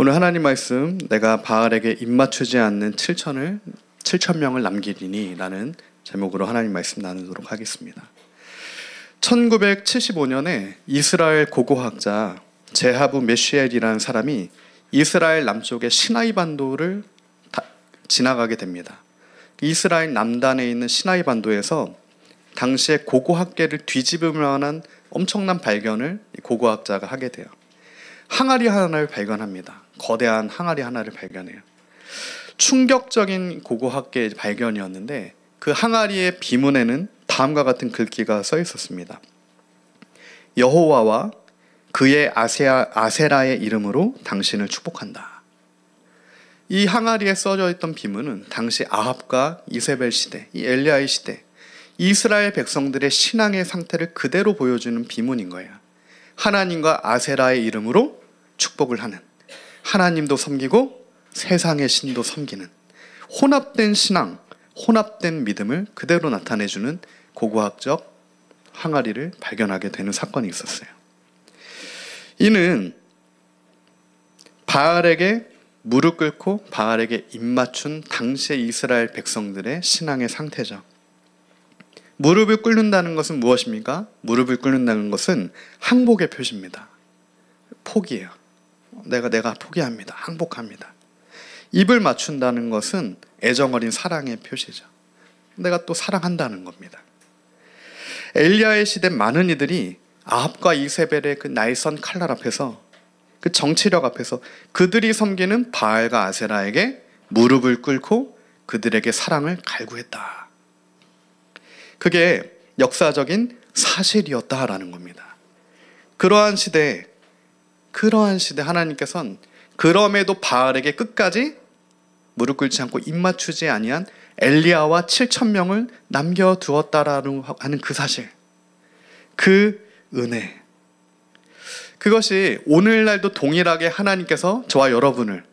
오늘 하나님 말씀, 내가 바알에게 입맞추지 않는 7,000명을 남기리니 라는 제목으로 하나님 말씀 나누도록 하겠습니다. 1975년에 이스라엘 고고학자 제하브 메시엘이라는 사람이 이스라엘 남쪽의 시나이 반도를 지나가게 됩니다. 이스라엘 남단에 있는 시나이 반도에서 당시의 고고학계를 뒤집을 만한 엄청난 발견을 고고학자가 하게 돼요. 항아리 하나를 발견합니다. 거대한 항아리 하나를 발견해요. 충격적인 고고학계의 발견이었는데 그 항아리의 비문에는 다음과 같은 글귀가 써 있었습니다. 여호와와 그의 아세라의 이름으로 당신을 축복한다. 이 항아리에 써져 있던 비문은 당시 아합과 이세벨 시대, 이 엘리야의 시대, 이스라엘 백성들의 신앙의 상태를 그대로 보여주는 비문인 거예요. 하나님과 아세라의 이름으로 축복을 하는, 하나님도 섬기고 세상의 신도 섬기는 혼합된 신앙, 혼합된 믿음을 그대로 나타내주는 고고학적 항아리를 발견하게 되는 사건이 있었어요. 이는 바알에게 무릎 꿇고 바알에게 입맞춘 당시의 이스라엘 백성들의 신앙의 상태죠. 무릎을 꿇는다는 것은 무엇입니까? 무릎을 꿇는다는 것은 항복의 표시입니다. 포기예요. 내가 포기합니다. 항복합니다. 입을 맞춘다는 것은 애정어린 사랑의 표시죠. 내가 또 사랑한다는 겁니다. 엘리야의 시대 많은 이들이 아합과 이세벨의 그 날선 칼날 앞에서, 그 정치력 앞에서 그들이 섬기는 바알과 아세라에게 무릎을 꿇고 그들에게 사랑을 갈구했다. 그게 역사적인 사실이었다라는 겁니다. 그러한 시대에 하나님께서는 그럼에도 바알에게 끝까지 무릎 꿇지 않고 입맞추지 아니한 엘리야와 7,000명을 남겨두었다라는 하는 그 사실, 그 은혜, 그것이 오늘날도 동일하게 하나님께서 저와 여러분을,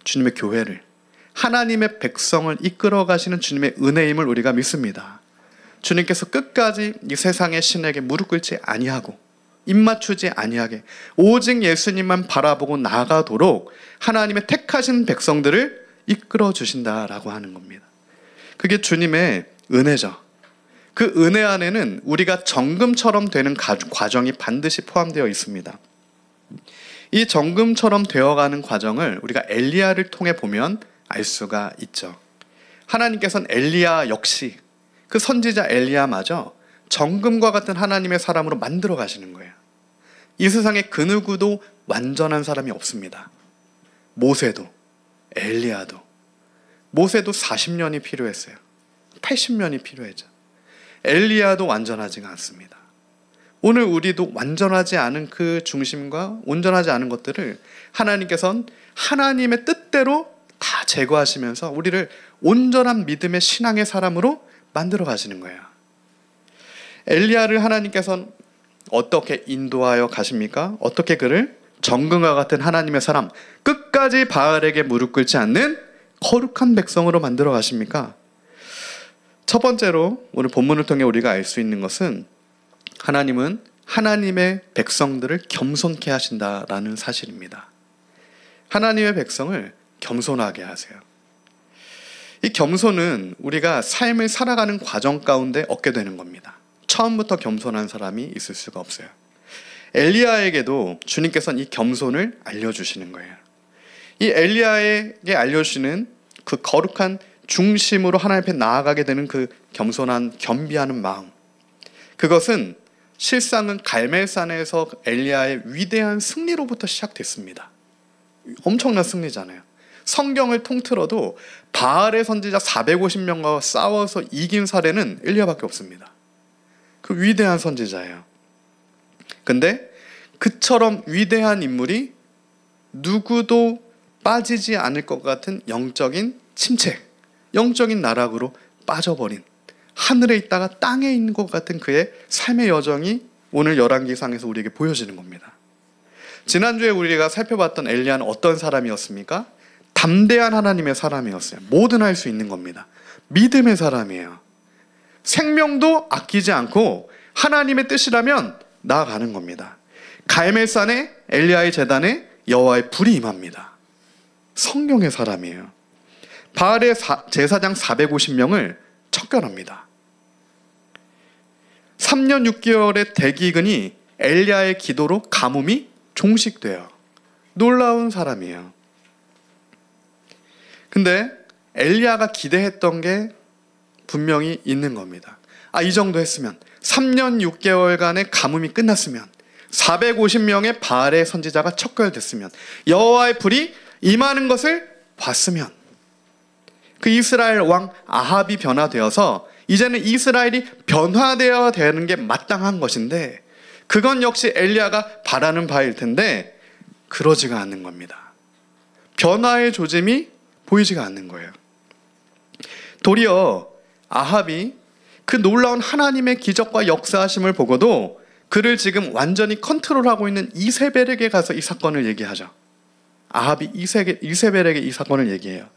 주님의 교회를, 하나님의 백성을 이끌어 가시는 주님의 은혜임을 우리가 믿습니다. 주님께서 끝까지 이 세상의 신에게 무릎 꿇지 아니하고 입맞추지 아니하게 오직 예수님만 바라보고 나아가도록 하나님의 택하신 백성들을 이끌어 주신다라고 하는 겁니다. 그게 주님의 은혜죠. 그 은혜 안에는 우리가 정금처럼 되는 과정이 반드시 포함되어 있습니다. 이 정금처럼 되어가는 과정을 우리가 엘리야를 통해 보면 알 수가 있죠. 하나님께서는 엘리야 역시 그 선지자 엘리야마저 정금과 같은 하나님의 사람으로 만들어 가시는 거예요. 이 세상에 그 누구도 완전한 사람이 없습니다. 모세도, 엘리야도. 모세도 40년이 필요했어요. 80년이 필요했죠. 엘리야도 완전하지가 않습니다. 오늘 우리도 완전하지 않은 그 중심과 온전하지 않은 것들을 하나님께서는 하나님의 뜻대로 다 제거하시면서 우리를 온전한 믿음의 신앙의 사람으로 만들어 가시는 거예요. 엘리야를 하나님께서는 어떻게 인도하여 가십니까? 어떻게 그를 정금과 같은 하나님의 사람, 끝까지 바알에게 무릎 꿇지 않는 거룩한 백성으로 만들어 가십니까? 첫 번째로 오늘 본문을 통해 우리가 알 수 있는 것은 하나님은 하나님의 백성들을 겸손케 하신다라는 사실입니다. 하나님의 백성을 겸손하게 하세요. 이 겸손은 우리가 삶을 살아가는 과정 가운데 얻게 되는 겁니다. 처음부터 겸손한 사람이 있을 수가 없어요. 엘리야에게도 주님께서는 이 겸손을 알려주시는 거예요. 이 엘리야에게 알려주시는 그 거룩한 중심으로 하나님 앞에 나아가게 되는 그 겸손한 겸비하는 마음, 그것은 실상은 갈멜산에서 엘리야의 위대한 승리로부터 시작됐습니다. 엄청난 승리잖아요. 성경을 통틀어도 바알의 선지자 450명과 싸워서 이긴 사례는 엘리야밖에 없습니다. 그 위대한 선지자예요. 근데 그처럼 위대한 인물이 누구도 빠지지 않을 것 같은 영적인 침체, 영적인 나락으로 빠져버린, 하늘에 있다가 땅에 있는 것 같은 그의 삶의 여정이 오늘 열왕기상에서 우리에게 보여지는 겁니다. 지난주에 우리가 살펴봤던 엘리야는 어떤 사람이었습니까? 담대한 하나님의 사람이었어요. 뭐든 할 수 있는 겁니다. 믿음의 사람이에요. 생명도 아끼지 않고 하나님의 뜻이라면 나아가는 겁니다. 갈멜산의 엘리야의 제단에 여호와의 불이 임합니다. 성령의 사람이에요. 바알의 제사장 450명을 척결합니다. 3년 6개월의 대기근이 엘리야의 기도로 가뭄이 종식돼요. 놀라운 사람이에요. 근데 엘리야가 기대했던 게 분명히 있는 겁니다. 이 정도 했으면 3년 6개월간의 가뭄이 끝났으면 450명의 바알의 선지자가 척결됐으면 여호와의 불이 임하는 것을 봤으면 그 이스라엘 왕 아합이 변화되어서 이제는 이스라엘이 변화되어야 되는 게 마땅한 것인데 그건 역시 엘리야가 바라는 바일 텐데 그러지가 않는 겁니다. 변화의 조짐이 보이지가 않는 거예요. 도리어 아합이 그 놀라운 하나님의 기적과 역사하심을 보고도 그를 지금 완전히 컨트롤하고 있는 이세벨에게 가서 이 사건을 얘기하죠. 아합이 이세벨에게 이 사건을 얘기해요.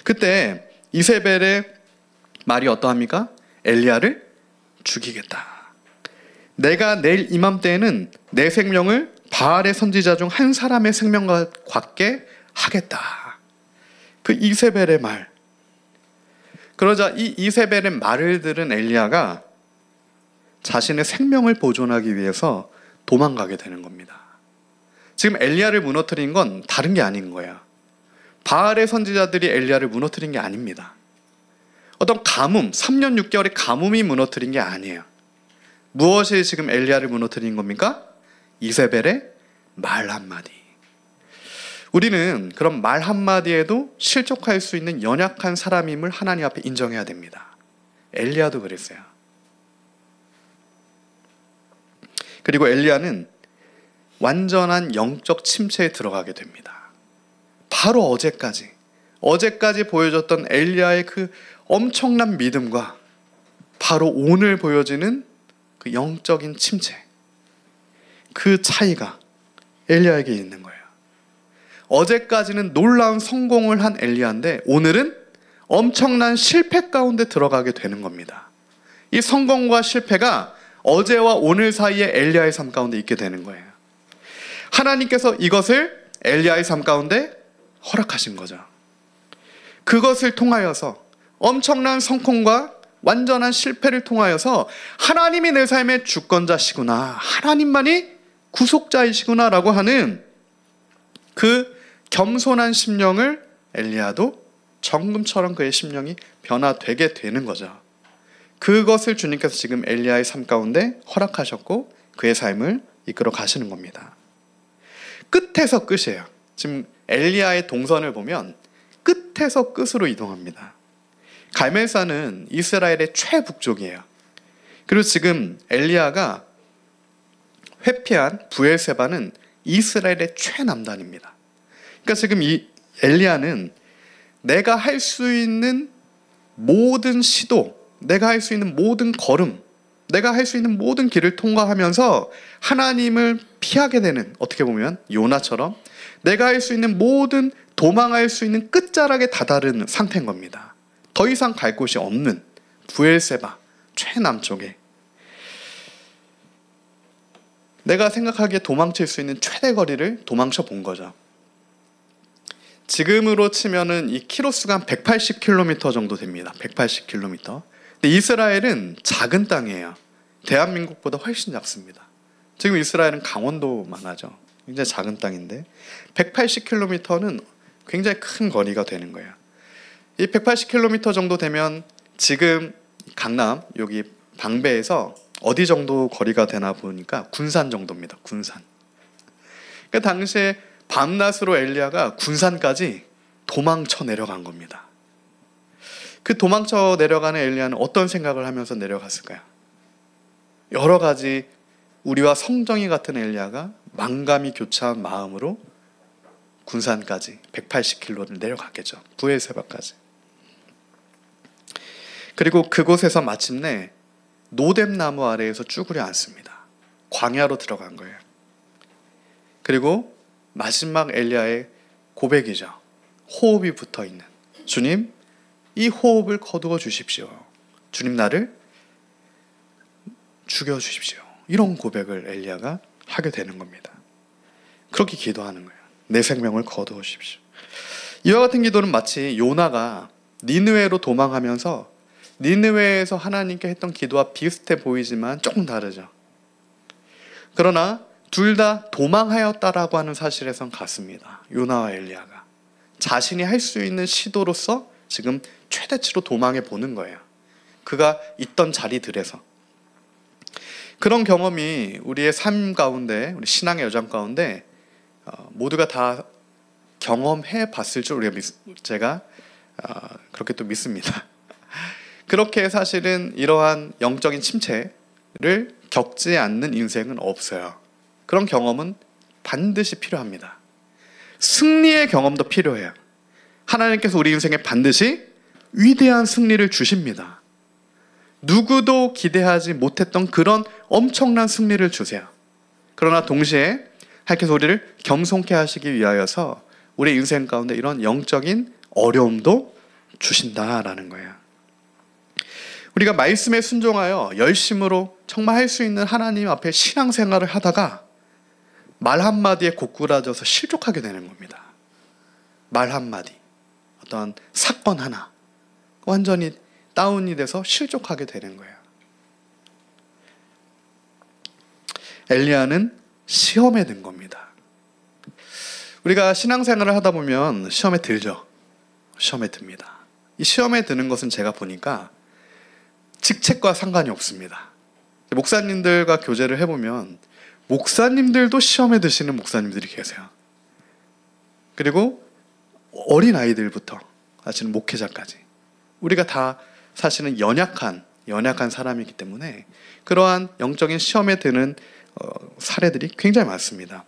그때 이세벨의 말이 어떠합니까? 엘리야를 죽이겠다. 내가 내일 이맘때에는 내 생명을 바알의 선지자 중 한 사람의 생명과 같게 하겠다. 그 이세벨의 말. 그러자 이 이세벨의 말을 들은 엘리야가 자신의 생명을 보존하기 위해서 도망가게 되는 겁니다. 지금 엘리야를 무너뜨린 건 다른 게 아닌 거야. 바알의 선지자들이 엘리야를 무너뜨린 게 아닙니다. 어떤 가뭄, 3년 6개월의 가뭄이 무너뜨린 게 아니에요. 무엇이 지금 엘리야를 무너뜨린 겁니까? 이세벨의 말 한마디. 우리는 그런 말 한마디에도 실족할 수 있는 연약한 사람임을 하나님 앞에 인정해야 됩니다. 엘리야도 그랬어요. 그리고 엘리야는 완전한 영적 침체에 들어가게 됩니다. 바로 어제까지 보여줬던 엘리야의 그 엄청난 믿음과 바로 오늘 보여지는 그 영적인 침체, 그 차이가 엘리야에게 있는 거예요. 어제까지는 놀라운 성공을 한 엘리야인데 오늘은 엄청난 실패 가운데 들어가게 되는 겁니다. 이 성공과 실패가 어제와 오늘 사이에 엘리야의 삶 가운데 있게 되는 거예요. 하나님께서 이것을 엘리야의 삶 가운데 허락하신 거죠. 그것을 통하여서 엄청난 성공과 완전한 실패를 통하여서 하나님이 내 삶의 주권자시구나, 하나님만이 구속자이시구나 라고 하는 그 겸손한 심령을 엘리야도 정금처럼 그의 심령이 변화되게 되는 거죠. 그것을 주님께서 지금 엘리야의 삶 가운데 허락하셨고 그의 삶을 이끌어 가시는 겁니다. 끝에서 끝이에요. 지금 엘리야의 동선을 보면 끝에서 끝으로 이동합니다. 갈멜산은 이스라엘의 최북쪽이에요. 그리고 지금 엘리야가 회피한 브엘세바는 이스라엘의 최남단입니다. 그러니까 지금 이 엘리야는 내가 할 수 있는 모든 시도, 내가 할 수 있는 모든 걸음, 내가 할 수 있는 모든 길을 통과하면서 하나님을 피하게 되는, 어떻게 보면 요나처럼 내가 할 수 있는 모든, 도망할 수 있는 끝자락에 다다른 상태인 겁니다. 더 이상 갈 곳이 없는 브엘세바 최남쪽에 내가 생각하기에 도망칠 수 있는 최대 거리를 도망쳐 본 거죠. 지금으로 치면은 이 키로수가 한 180km 정도 됩니다. 180km. 근데 이스라엘은 작은 땅이에요. 대한민국보다 훨씬 작습니다. 지금 이스라엘은 강원도만 하죠. 굉장히 작은 땅인데 180km는 굉장히 큰 거리가 되는 거예요. 이 180km 정도 되면 지금 강남 여기 방배에서 어디 정도 거리가 되나 보니까 군산 정도입니다. 군산. 그러니까 당시에 밤낮으로 엘리야가 군산까지 도망쳐 내려간 겁니다. 그 도망쳐 내려가는 엘리야는 어떤 생각을 하면서 내려갔을까요? 여러 가지 우리와 성정이 같은 엘리야가 만감이 교차한 마음으로 군산까지 180km를 내려갔겠죠. 브엘세바까지. 그리고 그곳에서 마침내 노뎀나무 아래에서 쭈그려 앉습니다. 광야로 들어간 거예요. 그리고 마지막 엘리야의 고백이죠. 호흡이 붙어있는, 주님, 이 호흡을 거두어 주십시오. 주님, 나를 죽여주십시오. 이런 고백을 엘리야가 하게 되는 겁니다. 그렇게 기도하는 거예요. 내 생명을 거두십시오. 이와 같은 기도는 마치 요나가 니느웨로 도망하면서 니느웨에서 하나님께 했던 기도와 비슷해 보이지만 조금 다르죠. 그러나 둘 다 도망하였다라고 하는 사실에선 같습니다. 요나와 엘리야가 자신이 할 수 있는 시도로서 지금 최대치로 도망해 보는 거예요. 그가 있던 자리들에서. 그런 경험이 우리의 삶 가운데, 우리 신앙의 여정 가운데 모두가 다 경험해 봤을 줄 제가 그렇게 또 믿습니다. 그렇게 사실은 이러한 영적인 침체를 겪지 않는 인생은 없어요. 그런 경험은 반드시 필요합니다. 승리의 경험도 필요해요. 하나님께서 우리 인생에 반드시 위대한 승리를 주십니다. 누구도 기대하지 못했던 그런 엄청난 승리를 주세요. 그러나 동시에 하나님께서 우리를 겸손케 하시기 위하여서 우리 인생 가운데 이런 영적인 어려움도 주신다라는 거예요. 우리가 말씀에 순종하여 열심으로 정말 할 수 있는 하나님 앞에 신앙생활을 하다가 말 한마디에 고꾸라져서 실족하게 되는 겁니다. 말 한마디, 어떤 사건 하나 완전히 다운이 돼서 실족하게 되는 거예요. 엘리야는 시험에 든 겁니다. 우리가 신앙생활을 하다 보면 시험에 들죠. 시험에 듭니다. 이 시험에 드는 것은 제가 보니까 직책과 상관이 없습니다. 목사님들과 교제를 해보면 목사님들도 시험에 드시는 목사님들이 계세요. 그리고 어린 아이들부터 사실은 목회자까지 우리가 다 사실은 연약한 사람이기 때문에 그러한 영적인 시험에 드는 사례들이 굉장히 많습니다.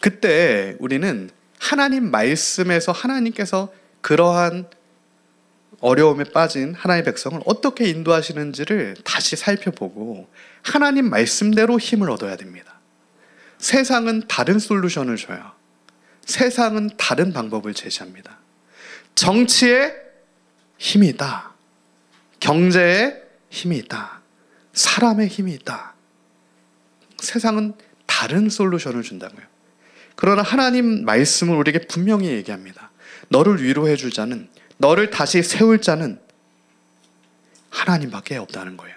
그때 우리는 하나님 말씀에서 하나님께서 그러한 어려움에 빠진 하나님의 백성을 어떻게 인도하시는지를 다시 살펴보고 하나님 말씀대로 힘을 얻어야 됩니다. 세상은 다른 솔루션을 줘요. 세상은 다른 방법을 제시합니다. 정치에 힘이 있다. 경제에 힘이 있다. 사람의 힘이 있다. 세상은 다른 솔루션을 준다고요. 그러나 하나님 말씀을 우리에게 분명히 얘기합니다. 너를 위로해 줄 자는, 너를 다시 세울 자는 하나님밖에 없다는 거예요.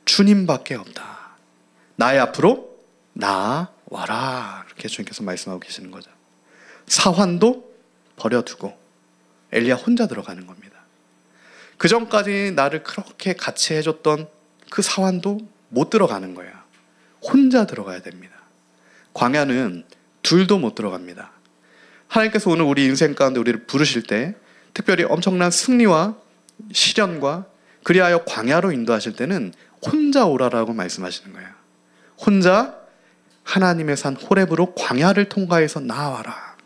주님밖에 없다. 나의 앞으로 나와라. 이렇게 주님께서 말씀하고 계시는 거죠. 사환도 버려두고 엘리야 혼자 들어가는 겁니다. 그 전까지 나를 그렇게 같이 해줬던 그 사환도 못 들어가는 거예요. 혼자 들어가야 됩니다. 광야는 둘도 못 들어갑니다. 하나님께서 오늘 우리 인생 가운데 우리를 부르실 때 특별히 엄청난 승리와 시련과 그리하여 광야로 인도하실 때는 혼자 오라라고 말씀하시는 거예요. 혼자 하나님의 산 호렙으로 광야를 통과해서 나와라.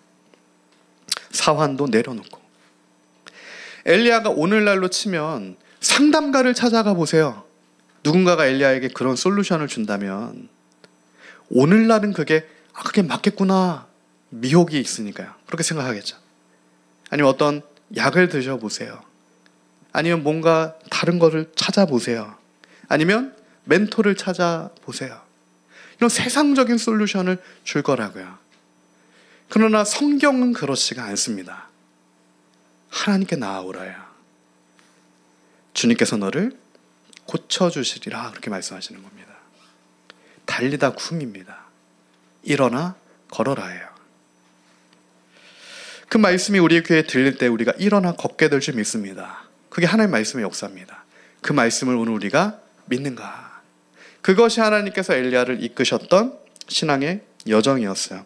사환도 내려놓고. 엘리야가 오늘날로 치면 상담가를 찾아가 보세요. 누군가가 엘리야에게 그런 솔루션을 준다면 오늘날은 그게 맞겠구나. 미혹이 있으니까요. 그렇게 생각하겠죠. 아니면 어떤 약을 드셔보세요. 아니면 뭔가 다른 거를 찾아보세요. 아니면 멘토를 찾아보세요. 이런 세상적인 솔루션을 줄 거라고요. 그러나 성경은 그렇지가 않습니다. 하나님께 나아오라요. 주님께서 너를 고쳐주시리라 그렇게 말씀하시는 겁니다. 달리다 쿰입니다. 일어나 걸어라예요. 그 말씀이 우리 귀에 들릴 때 우리가 일어나 걷게 될 줄 믿습니다. 그게 하나님의 말씀의 역사입니다. 그 말씀을 오늘 우리가 믿는가? 그것이 하나님께서 엘리야를 이끄셨던 신앙의 여정이었어요.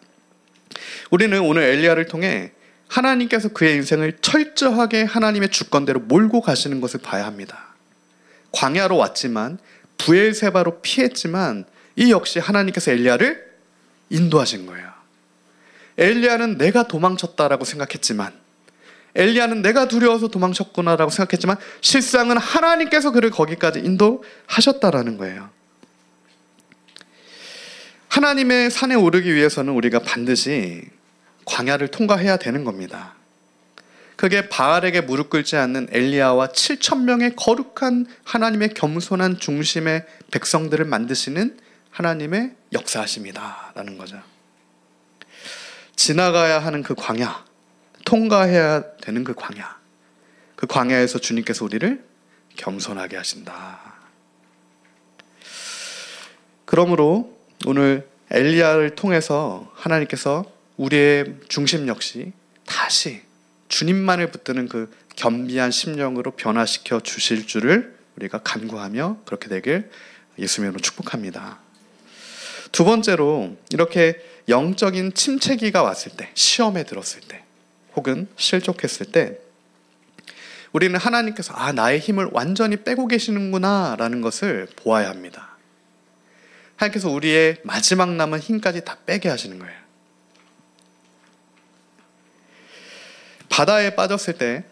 우리는 오늘 엘리야를 통해 하나님께서 그의 인생을 철저하게 하나님의 주권대로 몰고 가시는 것을 봐야 합니다. 광야로 왔지만 브엘세바로 피했지만 이 역시 하나님께서 엘리야를 인도하신 거예요. 엘리야는 내가 도망쳤다라고 생각했지만 엘리야는 내가 두려워서 도망쳤구나라고 생각했지만 실상은 하나님께서 그를 거기까지 인도하셨다라는 거예요. 하나님의 산에 오르기 위해서는 우리가 반드시 광야를 통과해야 되는 겁니다. 그게 바알에게 무릎 꿇지 않는 엘리야와 7,000명의 거룩한 하나님의 겸손한 중심의 백성들을 만드시는 하나님의 역사하심이다라는 거죠. 지나가야 하는 그 광야, 통과해야 되는 그 광야, 그 광야에서 주님께서 우리를 겸손하게 하신다. 그러므로 오늘 엘리야를 통해서 하나님께서 우리의 중심 역시 다시 주님만을 붙드는 그 겸비한 심령으로 변화시켜 주실 줄을 우리가 간구하며 그렇게 되길 예수님으로 축복합니다. 두 번째로 이렇게 영적인 침체기가 왔을 때, 시험에 들었을 때, 혹은 실족했을 때 우리는 하나님께서 나의 힘을 완전히 빼고 계시는구나 라는 것을 보아야 합니다. 하나님께서 우리의 마지막 남은 힘까지 다 빼게 하시는 거예요. 바다에 빠졌을 때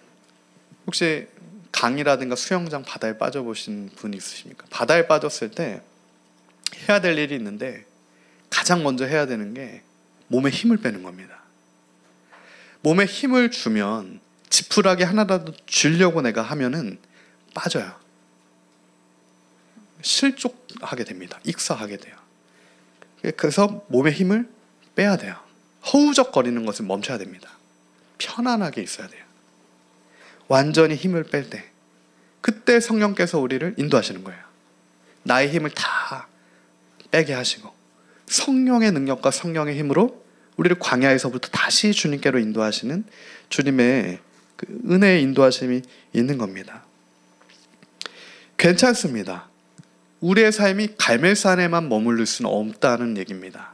혹시 강이라든가 수영장 바다에 빠져보신 분 있으십니까? 바다에 빠졌을 때 해야 될 일이 있는데 가장 먼저 해야 되는 게 몸에 힘을 빼는 겁니다. 몸에 힘을 주면 지푸라기 하나라도 쥐려고 내가 하면은 빠져요. 실족하게 됩니다. 익사하게 돼요. 그래서 몸에 힘을 빼야 돼요. 허우적거리는 것을 멈춰야 됩니다. 편안하게 있어야 돼요. 완전히 힘을 뺄 때 그때 성령께서 우리를 인도하시는 거예요. 나의 힘을 다 빼게 하시고 성령의 능력과 성령의 힘으로 우리를 광야에서부터 다시 주님께로 인도하시는 주님의 그 은혜의 인도하심이 있는 겁니다. 괜찮습니다. 우리의 삶이 갈멜산에만 머무를 수는 없다는 얘기입니다.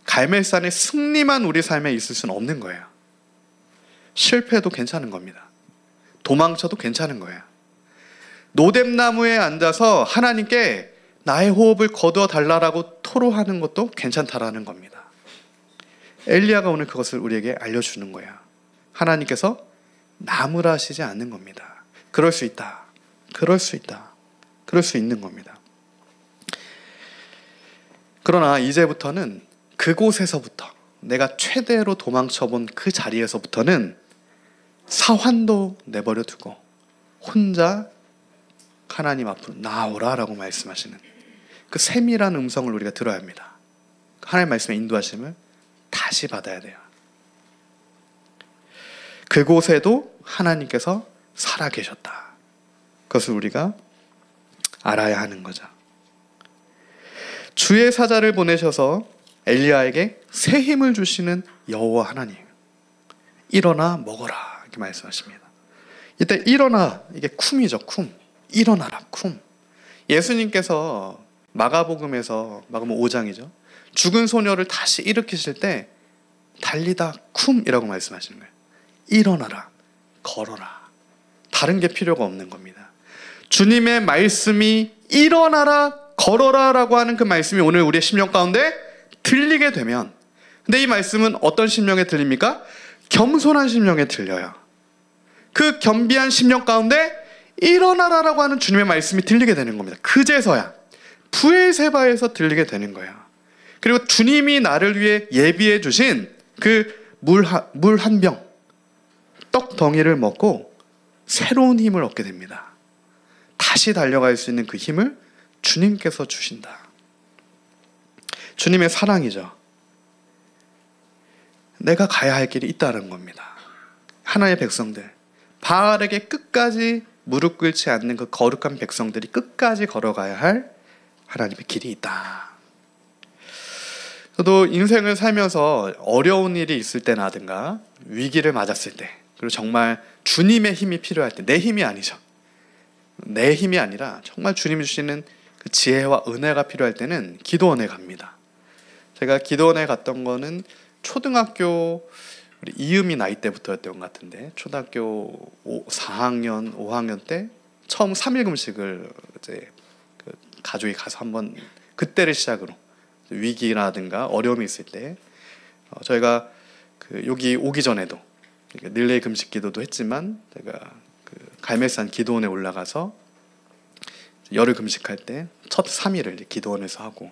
갈멜산의 승리만 우리 삶에 있을 수는 없는 거예요. 실패도 괜찮은 겁니다. 도망쳐도 괜찮은 거예요. 노뎀나무에 앉아서 하나님께 나의 호흡을 거두어 달라라고 토로하는 것도 괜찮다라는 겁니다. 엘리야가 오늘 그것을 우리에게 알려주는 거예요. 하나님께서 나무라시지 않는 겁니다. 그럴 수 있다. 그럴 수 있다. 그럴 수 있는 겁니다. 그러나 이제부터는 그곳에서부터 내가 최대로 도망쳐본 그 자리에서부터는 사환도 내버려 두고 혼자 하나님 앞으로 나오라라고 말씀하시는 그 세밀한 음성을 우리가 들어야 합니다. 하나님 말씀의 인도하심을 다시 받아야 돼요. 그곳에도 하나님께서 살아계셨다. 그것을 우리가 알아야 하는 거죠. 주의 사자를 보내셔서 엘리야에게 새 힘을 주시는 여호와 하나님, 일어나 먹어라 이렇게 말씀하십니다. 이때 일어나, 이게 쿰이죠. 쿰. 일어나라 쿰. 예수님께서 마가복음에서, 마가복음 5장이죠, 죽은 소녀를 다시 일으키실 때 달리다 쿰이라고 말씀하시는 거예요. 일어나라, 걸어라. 다른 게 필요가 없는 겁니다. 주님의 말씀이 일어나라, 걸어라 라고 하는 그 말씀이 오늘 우리의 심령 가운데 들리게 되면, 근데 이 말씀은 어떤 심령에 들립니까? 겸손한 심령에 들려요. 그 겸비한 심령 가운데 일어나라라고 하는 주님의 말씀이 들리게 되는 겁니다. 그제서야 부엘세바에서 들리게 되는 거예요. 그리고 주님이 나를 위해 예비해 주신 그 물 한 병, 떡 덩이를 먹고 새로운 힘을 얻게 됩니다. 다시 달려갈 수 있는 그 힘을 주님께서 주신다. 주님의 사랑이죠. 내가 가야 할 길이 있다는 겁니다. 하나의 백성들, 바알에게 끝까지 무릎 꿇지 않는 그 거룩한 백성들이 끝까지 걸어가야 할 하나님의 길이 있다. 저도 인생을 살면서 어려운 일이 있을 때라든가 위기를 맞았을 때, 그리고 정말 주님의 힘이 필요할 때, 내 힘이 아니죠. 내 힘이 아니라 정말 주님이 주시는 그 지혜와 은혜가 필요할 때는 기도원에 갑니다. 제가 기도원에 갔던 거는 초등학교 우리 이음이 나이 때부터였던 것 같은데, 초등학교 4학년, 5학년 때 처음 3일 금식을 이제 그 가족이 가서 한번, 그때를 시작으로 위기라든가 어려움이 있을 때 저희가 그 여기 오기 전에도 릴레이 금식 기도도 했지만, 제가 그 갈멜산 기도원에 올라가서 열흘 금식할 때 첫 3일을 기도원에서 하고,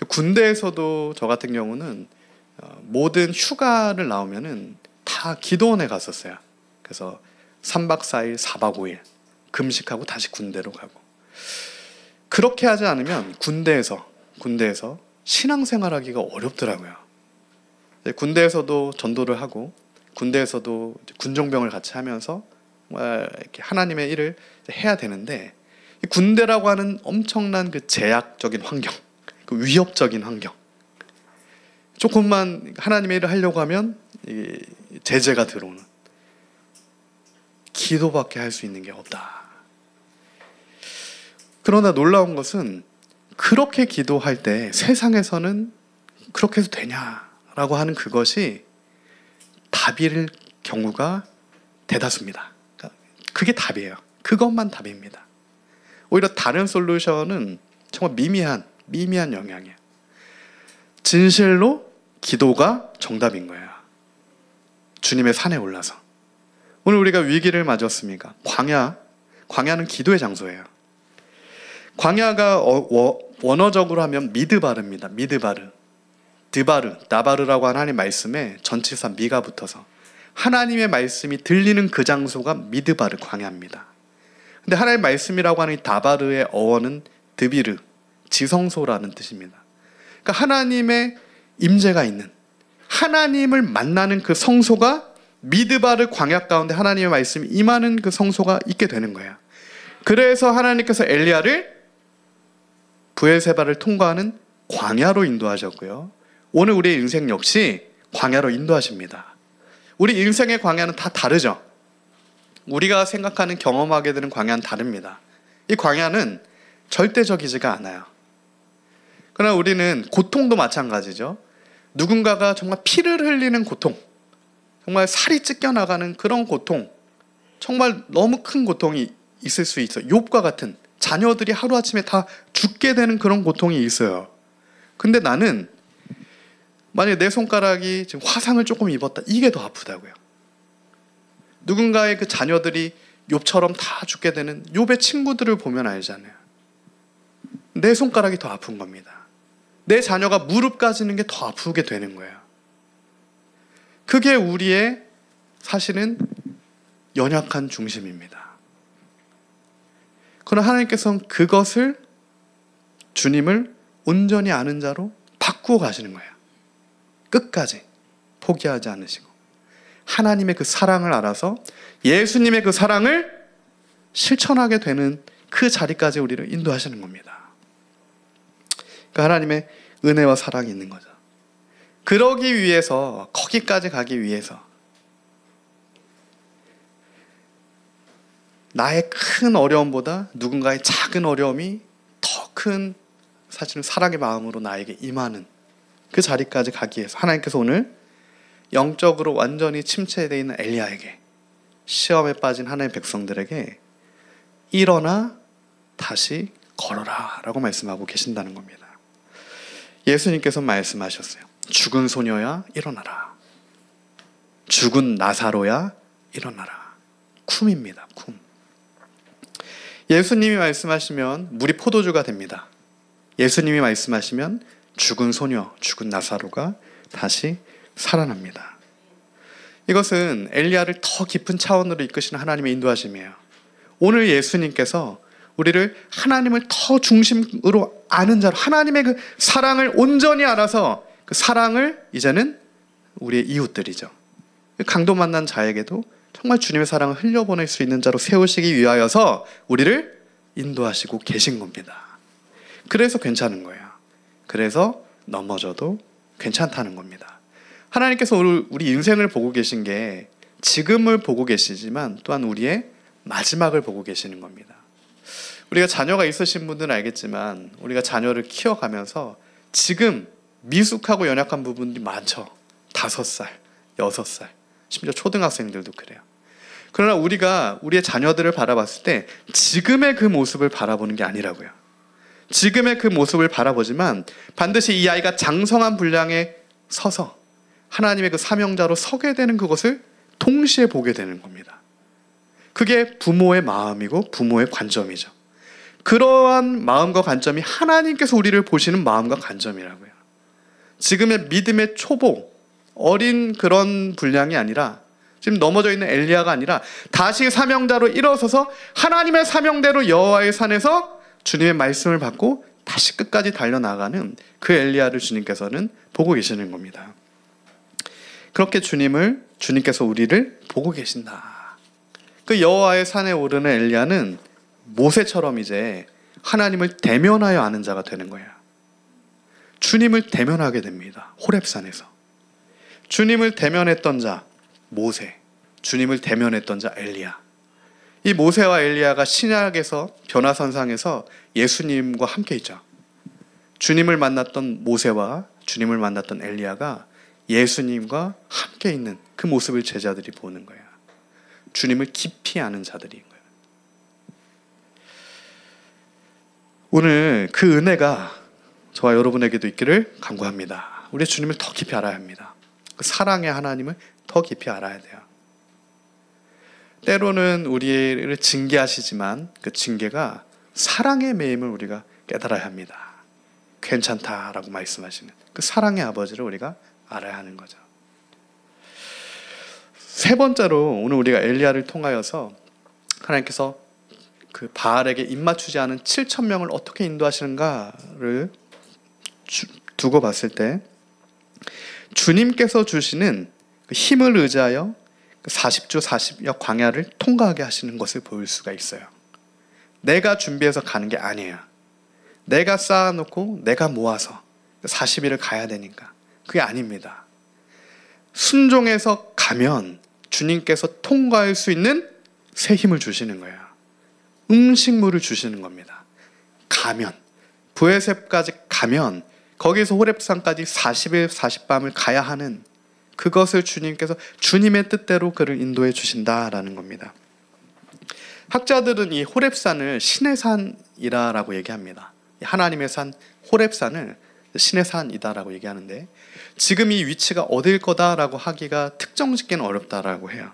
군대에서도 저 같은 경우는 모든 휴가를 나오면은 다 기도원에 갔었어요. 그래서 3박 4일, 4박 5일 금식하고 다시 군대로 가고. 그렇게 하지 않으면 군대에서 신앙생활하기가 어렵더라고요. 군대에서도 전도를 하고 군대에서도 군종병을 같이 하면서 정말 이렇게 하나님의 일을 해야 되는데, 군대라고 하는 엄청난 그 제약적인 환경, 그 위협적인 환경, 조금만 하나님의 일을 하려고 하면 제재가 들어오는, 기도밖에 할 수 있는 게 없다. 그러나 놀라운 것은 그렇게 기도할 때 세상에서는 그렇게 해도 되냐라고 하는 그것이 답일 경우가 대다수입니다. 그게 답이에요. 그것만 답입니다. 오히려 다른 솔루션은 정말 미미한 영향이에요. 진실로 기도가 정답인 거예요. 주님의 산에 올라서. 오늘 우리가 위기를 맞았습니까? 광야는 기도의 장소예요. 광야가 원어적으로 하면 미드바르입니다. 미드바르. 나바르라고 하는 하나님의 말씀에 전치사 미가 붙어서 하나님의 말씀이 들리는 그 장소가 미드바르, 광야입니다. 근데 하나님의 말씀이라고 하는 이 다바르의 어원은 드비르, 지성소라는 뜻입니다. 그러니까 하나님의 임재가 있는, 하나님을 만나는 그 성소가 미드바르 광야 가운데 하나님의 말씀이 임하는 그 성소가 있게 되는 거예요. 그래서 하나님께서 엘리야를 브엘세바를 통과하는 광야로 인도하셨고요. 오늘 우리의 인생 역시 광야로 인도하십니다. 우리 인생의 광야는 다 다르죠. 우리가 생각하는, 경험하게 되는 광야는 다릅니다. 이 광야는 절대적이지가 않아요. 그러나 우리는 고통도 마찬가지죠. 누군가가 정말 피를 흘리는 고통, 정말 살이 찢겨나가는 그런 고통, 정말 너무 큰 고통이 있을 수 있어요. 욥과 같은 자녀들이 하루아침에 다 죽게 되는 그런 고통이 있어요. 근데 나는 만약에 내 손가락이 지금 화상을 조금 입었다, 이게 더 아프다고요. 누군가의 그 자녀들이 욥처럼 다 죽게 되는 욥의 친구들을 보면 알잖아요. 내 손가락이 더 아픈 겁니다. 내 자녀가 무릎 까지는 게 더 아프게 되는 거예요. 그게 우리의 사실은 연약한 중심입니다. 그러나 하나님께서는 그것을, 주님을 온전히 아는 자로 바꾸어 가시는 거예요. 끝까지 포기하지 않으시고 하나님의 그 사랑을 알아서 예수님의 그 사랑을 실천하게 되는 그 자리까지 우리를 인도하시는 겁니다. 그러니까 하나님의 은혜와 사랑이 있는 거죠. 그러기 위해서, 거기까지 가기 위해서 나의 큰 어려움보다 누군가의 작은 어려움이 더 큰 사실은 사랑의 마음으로 나에게 임하는 그 자리까지 가기 위해서 하나님께서 오늘 영적으로 완전히 침체되어 있는 엘리야에게, 시험에 빠진 하나님의 백성들에게 일어나 다시 걸어라 라고 말씀하고 계신다는 겁니다. 예수님께서 말씀하셨어요. 죽은 소녀야 일어나라. 죽은 나사로야 일어나라. 쿰입니다. 쿰. 예수님이 말씀하시면 물이 포도주가 됩니다. 예수님이 말씀하시면 죽은 소녀, 죽은 나사로가 다시 살아납니다. 이것은 엘리야를 더 깊은 차원으로 이끄시는 하나님의 인도하심이에요. 오늘 예수님께서 우리를 하나님을 더 중심으로 아는 자로, 하나님의 그 사랑을 온전히 알아서 그 사랑을 이제는 우리의 이웃들이죠, 강도 만난 자에게도 정말 주님의 사랑을 흘려보낼 수 있는 자로 세우시기 위하여서 우리를 인도하시고 계신 겁니다. 그래서 괜찮은 거예요. 그래서 넘어져도 괜찮다는 겁니다. 하나님께서 우리 인생을 보고 계신 게 지금을 보고 계시지만 또한 우리의 마지막을 보고 계시는 겁니다. 우리가 자녀가 있으신 분들은 알겠지만 우리가 자녀를 키워가면서 지금 미숙하고 연약한 부분들이 많죠. 5살, 6살, 심지어 초등학생들도 그래요. 그러나 우리가 우리의 자녀들을 바라봤을 때 지금의 그 모습을 바라보는 게 아니라고요. 지금의 그 모습을 바라보지만 반드시 이 아이가 장성한 분량에 서서 하나님의 그 사명자로 서게 되는 그것을 동시에 보게 되는 겁니다. 그게 부모의 마음이고 부모의 관점이죠. 그러한 마음과 관점이 하나님께서 우리를 보시는 마음과 관점이라고요. 지금의 믿음의 초보, 어린 그런 분량이 아니라, 지금 넘어져 있는 엘리야가 아니라 다시 사명자로 일어서서 하나님의 사명대로 여호와의 산에서 주님의 말씀을 받고 다시 끝까지 달려나가는 그 엘리야를 주님께서는 보고 계시는 겁니다. 그렇게 주님께서 우리를 보고 계신다. 그 여호와의 산에 오르는 엘리야는 모세처럼 이제 하나님을 대면하여 아는 자가 되는 거예요. 주님을 대면하게 됩니다. 호렙산에서. 주님을 대면했던 자 모세, 주님을 대면했던 자 엘리야. 이 모세와 엘리야가 신약에서 변화선상에서 예수님과 함께 있죠. 주님을 만났던 모세와 주님을 만났던 엘리야가 예수님과 함께 있는 그 모습을 제자들이 보는 거예요. 주님을 깊이 아는 자들인 거예요. 오늘 그 은혜가 저와 여러분에게도 있기를 간구합니다. 우리 주님을 더 깊이 알아야 합니다. 그 사랑의 하나님을 더 깊이 알아야 돼요. 때로는 우리를 징계하시지만 그 징계가 사랑의 매임을 우리가 깨달아야 합니다. 괜찮다라고 말씀하시는 그 사랑의 아버지를 우리가 알아야 하는 거죠. 세 번째로 오늘 우리가 엘리야를 통하여서 하나님께서 그 바알에게 입맞추지 않은 7,000명을 어떻게 인도하시는가를 두고 봤을 때 주님께서 주시는 그 힘을 의지하여 40주 40여 광야를 통과하게 하시는 것을 볼 수가 있어요. 내가 준비해서 가는 게 아니에요. 내가 쌓아놓고 내가 모아서 40일을 가야 되니까 그게 아닙니다. 순종해서 가면 주님께서 통과할 수 있는 새 힘을 주시는 거예요. 음식물을 주시는 겁니다. 가면 브에셋까지 가면 거기서 호렙산까지 40일 40밤을 가야 하는 그것을 주님께서 주님의 뜻대로 그를 인도해 주신다라는 겁니다. 학자들은 이 호렙산을 신의 산이라고 얘기합니다. 하나님의 산 호렙산을 신의 산이다라고 얘기하는데 지금 이 위치가 어딜 거다라고 하기가 특정짓기는 어렵다라고 해요.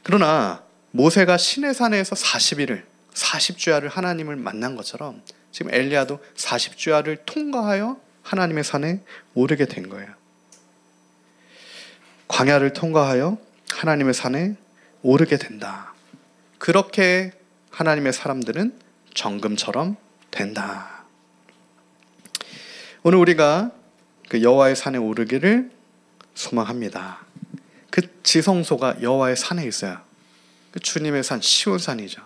그러나 모세가 신의 산에서 40일을 40주야를 하나님을 만난 것처럼 지금 엘리야도 40주야를 통과하여 하나님의 산에 오르게 된 거예요. 광야를 통과하여 하나님의 산에 오르게 된다. 그렇게 하나님의 사람들은 정금처럼 된다. 오늘 우리가 그 여호와의 산에 오르기를 소망합니다. 그 지성소가 여호와의 산에 있어요. 그 주님의 산 시온산이죠.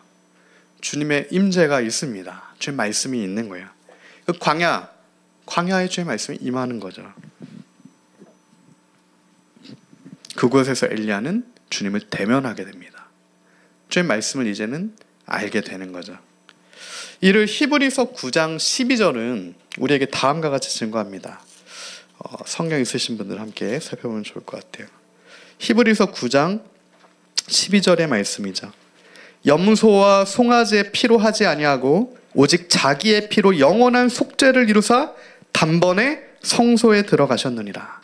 주님의 임재가 있습니다. 주의 말씀이 있는 거예요. 그 광야에 주의 말씀이 임하는 거죠. 그곳에서 엘리야는 주님을 대면하게 됩니다. 주의 말씀을 이제는 알게 되는 거죠. 이를 히브리서 9장 12절은 우리에게 다음과 같이 증거합니다. 성경 있으신 분들 함께 살펴보면 좋을 것 같아요. 히브리서 9장 12절의 말씀이죠. 염소와 송아지의 피로 하지 아니하고 오직 자기의 피로 영원한 속죄를 이루사 단번에 성소에 들어가셨느니라.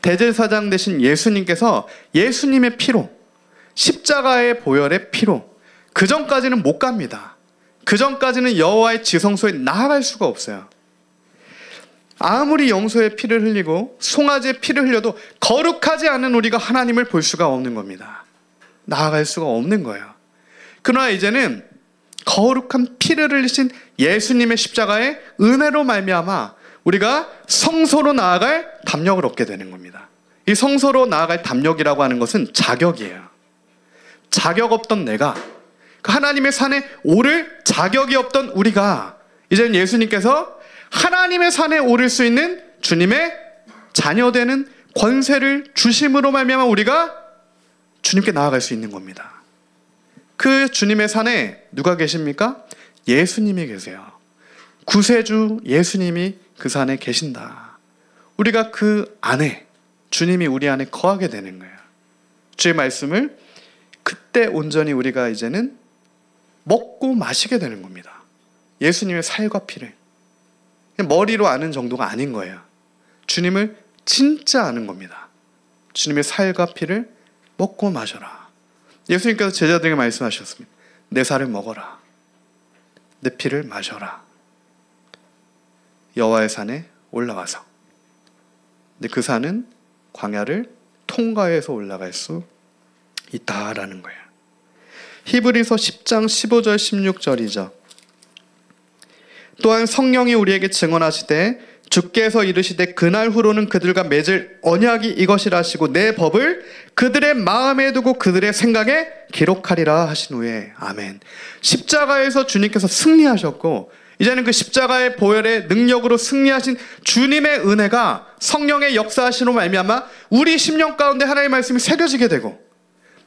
대제사장 되신 예수님께서 예수님의 피로 십자가의 보혈의 피로 그 전까지는 못 갑니다. 그 전까지는 여호와의 지성소에 나아갈 수가 없어요. 아무리 염소의 피를 흘리고 송아지의 피를 흘려도 거룩하지 않은 우리가 하나님을 볼 수가 없는 겁니다. 나아갈 수가 없는 거예요. 그러나 이제는 거룩한 피를 흘리신 예수님의 십자가의 은혜로 말미암아 우리가 성소로 나아갈 담력을 얻게 되는 겁니다. 이 성소로 나아갈 담력이라고 하는 것은 자격이에요. 자격 없던 내가 그 하나님의 산에 오를 자격이 없던 우리가 이제는 예수님께서 하나님의 산에 오를 수 있는 주님의 자녀되는 권세를 주심으로 말미암아 우리가 주님께 나아갈 수 있는 겁니다. 그 주님의 산에 누가 계십니까? 예수님이 계세요. 구세주 예수님이 그 산에 계신다. 우리가 그 안에 주님이 우리 안에 거하게 되는 거예요. 주의 말씀을 그때 온전히 우리가 이제는 먹고 마시게 되는 겁니다. 예수님의 살과 피를 머리로 아는 정도가 아닌 거예요. 주님을 진짜 아는 겁니다. 주님의 살과 피를 먹고 마셔라. 예수님께서 제자들에게 말씀하셨습니다. 내 살을 먹어라. 내 피를 마셔라. 여호와의 산에 올라가서. 근데 그 산은 광야를 통과해서 올라갈 수 있다라는 거예요. 히브리서 10장 15절 16절이죠. 또한 성령이 우리에게 증언하시되 주께서 이르시되 그날 후로는 그들과 맺을 언약이 이것이라 하시고 내 법을 그들의 마음에 두고 그들의 생각에 기록하리라 하신 후에 아멘. 십자가에서 주님께서 승리하셨고 이제는 그 십자가의 보혈의 능력으로 승리하신 주님의 은혜가 성령의 역사하시로 말미암아 우리 심령 가운데 하나님의 말씀이 새겨지게 되고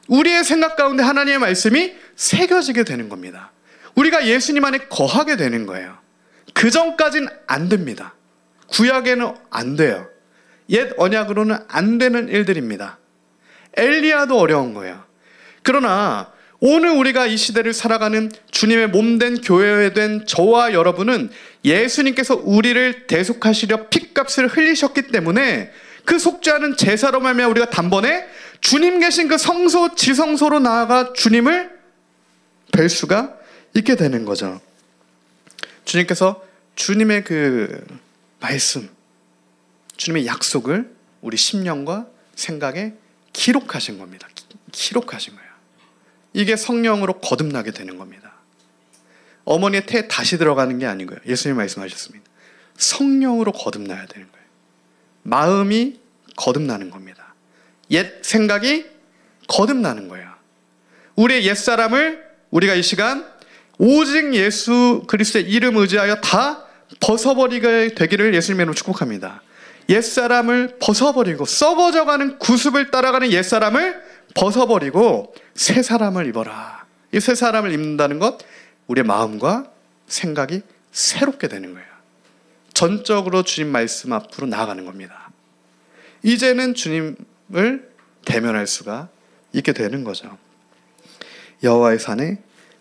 우리의 생각 가운데 하나님의 말씀이 새겨지게 되는 겁니다. 우리가 예수님 안에 거하게 되는 거예요. 그 전까지는 안 됩니다. 구약에는 안 돼요. 옛 언약으로는 안 되는 일들입니다. 엘리야도 어려운 거예요. 그러나 오늘 우리가 이 시대를 살아가는 주님의 몸된 교회에 된 저와 여러분은 예수님께서 우리를 대속하시려 핏값을 흘리셨기 때문에 그 속죄하는 제사로 말미암아 우리가 단번에 주님 계신 그 성소 지성소로 나아가 주님을 뵐 수가 있게 되는 거죠. 주님께서 주님의 그 말씀, 주님의 약속을 우리 심령과 생각에 기록하신 겁니다. 기록하신 거예요. 이게 성령으로 거듭나게 되는 겁니다. 어머니의 태에 다시 들어가는 게 아니고요. 예수님 말씀하셨습니다. 성령으로 거듭나야 되는 거예요. 마음이 거듭나는 겁니다. 옛 생각이 거듭나는 거예요. 우리의 옛사람을 우리가 이 시간 오직 예수 그리스도의 이름 의지하여 다 벗어버리게 되기를 예수님의 이름으로 축복합니다. 옛사람을 벗어버리고 썩어져가는 구습을 따라가는 옛사람을 벗어버리고 새 사람을 입어라. 이 새 사람을 입는다는 것, 우리의 마음과 생각이 새롭게 되는 거예요. 전적으로 주님 말씀 앞으로 나아가는 겁니다. 이제는 주님을 대면할 수가 있게 되는 거죠. 여호와의 산에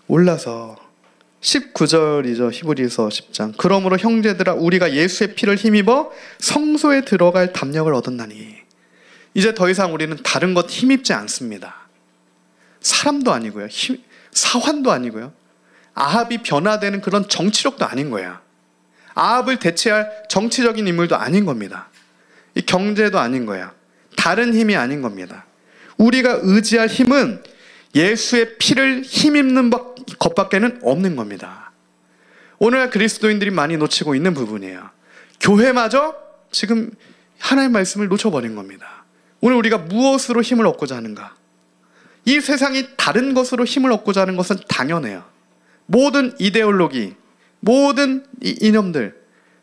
올라서 19절이죠. 히브리서 10장. 그러므로 형제들아 우리가 예수의 피를 힘입어 성소에 들어갈 담력을 얻었나니. 이제 더 이상 우리는 다른 것 힘입지 않습니다. 사람도 아니고요. 사환도 아니고요. 아합이 변화되는 그런 정치력도 아닌 거야. 아합을 대체할 정치적인 인물도 아닌 겁니다. 이 경제도 아닌 거야. 다른 힘이 아닌 겁니다. 우리가 의지할 힘은 예수의 피를 힘입는 것밖에는 없는 겁니다. 오늘날 그리스도인들이 많이 놓치고 있는 부분이에요. 교회마저 지금 하나님의 말씀을 놓쳐버린 겁니다. 오늘 우리가 무엇으로 힘을 얻고자 하는가? 이 세상이 다른 것으로 힘을 얻고자 하는 것은 당연해요. 모든 이데올로기, 모든 이념들,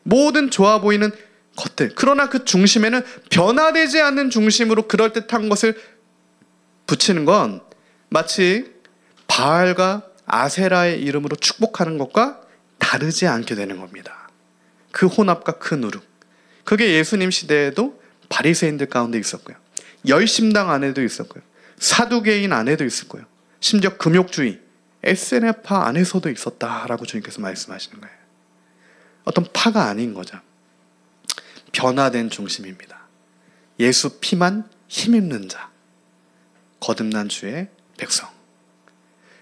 모든 좋아 보이는 것들. 그러나 그 중심에는 변화되지 않는 중심으로 그럴듯한 것을 붙이는 건 마치 바알과 아세라의 이름으로 축복하는 것과 다르지 않게 되는 겁니다. 그 혼합과 그 누룩. 그게 예수님 시대에도 바리새인들 가운데 있었고요. 열심당 안에도 있었고요. 사두개인 안에도 있었고요. 심지어 금욕주의, SNF파 안에서도 있었다라고 주님께서 말씀하시는 거예요. 어떤 파가 아닌 거죠. 변화된 중심입니다. 예수 피만 힘입는 자, 거듭난 주의 백성.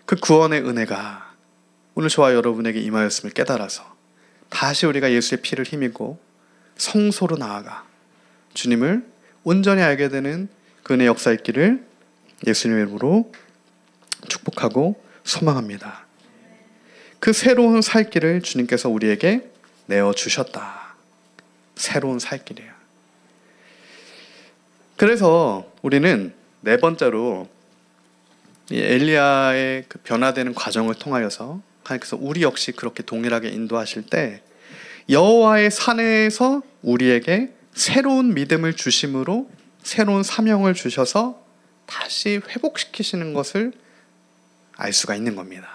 그 구원의 은혜가 오늘 저와 여러분에게 임하였음을 깨달아서 다시 우리가 예수의 피를 힘입고 성소로 나아가 주님을 온전히 알게 되는 그 은혜의 역사 있기를 예수님의 이름으로 축복하고 소망합니다. 그 새로운 살 길을 주님께서 우리에게 내어주셨다. 새로운 살 길이에요. 그래서 우리는 네 번째로 이 엘리야의 그 변화되는 과정을 통하여서 하나님께서 우리 역시 그렇게 동일하게 인도하실 때 여호와의 산에서 우리에게 새로운 믿음을 주심으로 새로운 사명을 주셔서 다시 회복시키시는 것을 알 수가 있는 겁니다.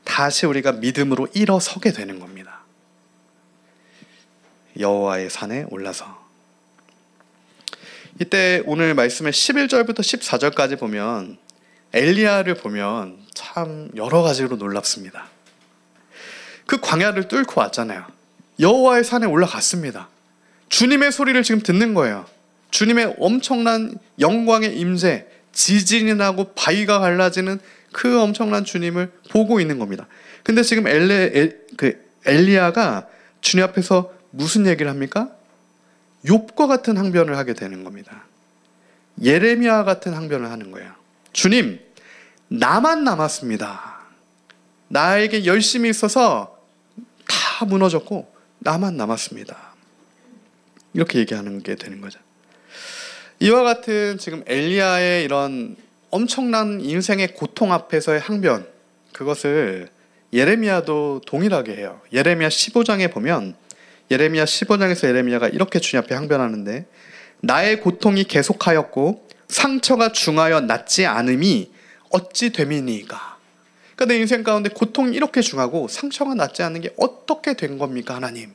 다시 우리가 믿음으로 일어서게 되는 겁니다. 여호와의 산에 올라서. 이때 오늘 말씀의 11절부터 14절까지 보면 엘리야를 보면 참 여러 가지로 놀랍습니다. 그 광야를 뚫고 왔잖아요. 여호와의 산에 올라갔습니다. 주님의 소리를 지금 듣는 거예요. 주님의 엄청난 영광의 임재, 지진이 나고 바위가 갈라지는 그 엄청난 주님을 보고 있는 겁니다. 근데 지금 엘리야가 주님 앞에서 무슨 얘기를 합니까? 욥과 같은 항변을 하게 되는 겁니다. 예레미야 같은 항변을 하는 거예요. 주님, 나만 남았습니다. 나에게 열심히 있어서 다 무너졌고 나만 남았습니다. 이렇게 얘기하는 게 되는 거죠. 이와 같은 지금 엘리야의 이런 엄청난 인생의 고통 앞에서의 항변, 그것을 예레미야도 동일하게 해요. 예레미야 15장에 보면 예레미야 15장에서 예레미야가 이렇게 주님 앞에 항변하는데, 나의 고통이 계속하였고 상처가 중하여 낫지 않음이 어찌 됨이니까. 그러니까 내 인생 가운데 고통이 이렇게 중하고 상처가 낫지 않는 게 어떻게 된 겁니까, 하나님?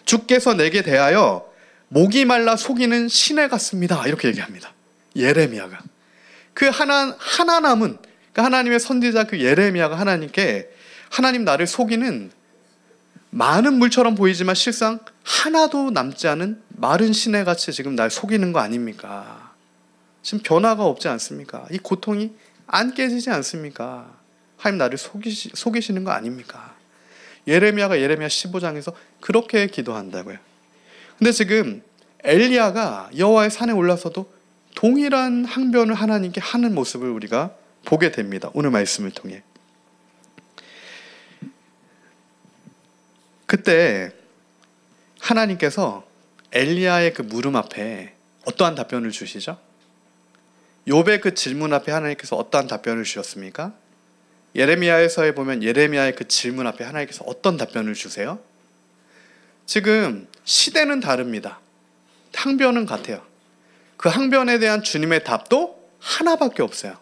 주께서 내게 대하여 목이 말라 속이는 시내 같습니다. 이렇게 얘기합니다. 예레미야가. 그 하나 남은, 그 하나님의 선지자 그 예레미야가 하나님께, 하나님 나를 속이는 많은 물처럼 보이지만 실상 하나도 남지 않은 마른 시내같이 지금 날 속이는 거 아닙니까? 지금 변화가 없지 않습니까? 이 고통이 안 깨지지 않습니까? 하나님 나를 속이시는 거 아닙니까? 예레미야가 예레미야 15장에서 그렇게 기도한다고요. 근데 지금 엘리야가 여호와의 산에 올라서도 동일한 항변을 하나님께 하는 모습을 우리가 보게 됩니다. 오늘 말씀을 통해. 그때 하나님께서 엘리야의 그 물음 앞에 어떠한 답변을 주시죠? 욥의 그 질문 앞에 하나님께서 어떠한 답변을 주셨습니까? 예레미야에서에 보면 예레미야의 그 질문 앞에 하나님께서 어떤 답변을 주세요? 지금 시대는 다릅니다. 항변은 같아요. 그 항변에 대한 주님의 답도 하나밖에 없어요.